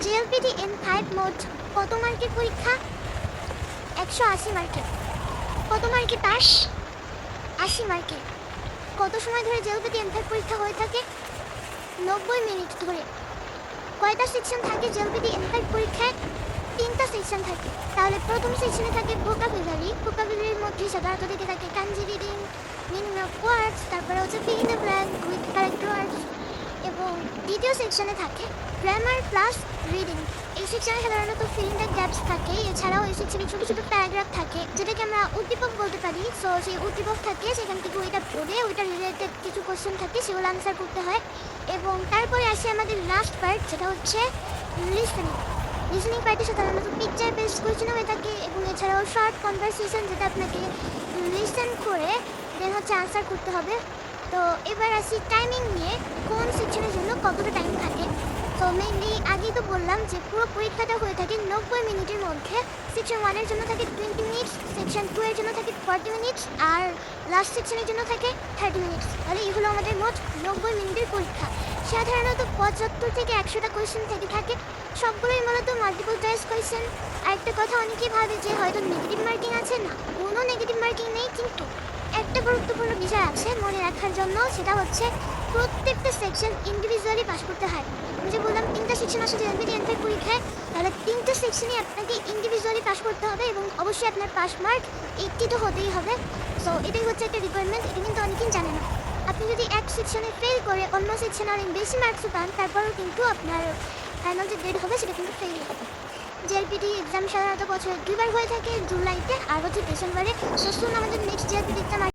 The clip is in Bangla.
জেএলপিটি N5 মোট কত মার্কের পরীক্ষা? 180 মার্কের। কত মার্কে পাস? 80 মার্কে। কত সময় ধরে জেএলপিটি N5 পরীক্ষা হয়ে থাকে? 90 মিনিট ধরে। কয়টা সেকশন থাকে জেএলপিটি N5 পরীক্ষায়? 3টা সেকশন থাকে। তাহলে প্রথম সেকশনে থাকে ভোকাবুলারির মধ্যে সাধারণত থেকে থাকে কাঞ্জি রিডিং, মিনিং অফ ওয়ার্ডস, তারপরে হচ্ছে fill in the blank with correct words, এবং দ্বিতীয় সেকশনে থাকে গ্রামার প্লাস রিডিং। এই সেকশনে সাধারণত ফিল ইন দ্য গ্যাপস থাকে। এছাড়াও এই সেকশনে ছোটো ছোটো প্যারাগ্রাফ থাকে যেটাকে আমরা উদ্দীপক বলতে পারি। সো সেই উদ্দীপক থাকে, সেখান থেকে ওইটা পড়ে ওইটা রিলেটেড কিছু কোশ্চেন থাকে, সেগুলো আনসার করতে হয়। এবং তারপরে আসে আমাদের লাস্ট পার্ট, যেটা হচ্ছে লিসনিং পার্টে সাধারণত পিকচার বেসড কোয়েশ্চেন হয়ে থাকে, এবং এছাড়াও শর্ট কনভারসেশন, যেটা আপনাকে লিসেন করে দেন হচ্ছে আনসার করতে হবে। তো এবার আসি টাইমিং নিয়ে, কোন সেকশনের জন্য কতটা টাইম থাকে। তো মেইনলি আগেই তো বললাম যে পুরো পরীক্ষাটা হয়ে থাকে 90 মিনিটের মধ্যে। সেকশন 1-এর জন্য থাকে 20 মিনিটস, সেকশন 2 এর জন্য থাকে 40 মিনিটস, আর লাস্ট সেকশনের জন্য থাকে 30 মিনিটস। তাহলে এগুলো আমাদের মোট 90 মিনিটের পরীক্ষা। সাধারণত 75 থেকে 100টা কোয়েশ্চেন থেকে থাকে, সবগুলোই মূলত মাল্টিপল চয়েস কোয়েশ্চেন। আরেকটা কথা, অনেকেই ভাবে যে হয়তো নেগেটিভ মার্কিং আছে। না, কোনো নেগেটিভ মার্কিং নেই, কিন্তু একটা গুরুত্বপূর্ণ বিষয় আছে মনে রাখার জন্য, সেটা হচ্ছে প্রত্যেকটা সেকশন ইন্ডিভিজুয়ালি পাস করতে হয়। আমি যে বললাম 3টা সেকশন আসে জেএলপিটি N5 পরীক্ষায়, তাহলে 3টা সেকশনই আপনাকে ইন্ডিভিজুয়ালি পাস করতে হবে, এবং অবশ্যই আপনার পাস মার্ক 80 তো হতেই হবে। সো এটাই হচ্ছে একটা রিকোয়ারমেন্ট, এটা কিন্তু অনেকেই জানে না। আপনি যদি এক সেকশনে ফেল করে অন্য সেকশনে অনেক বেশি মার্কসও পান, তারপরেও কিন্তু আপনার ফাইনাল যে গ্রেড হবে সেটা কিন্তু ফেল হবে। জেএলপিটি এক্সাম সাধারণত বছরে 2বার হয়ে থাকে, জুলাইতে আর হচ্ছে ডিসেম্বরে। সো শুন আমাদের নেক্সট জেএলপিটি এক্সাম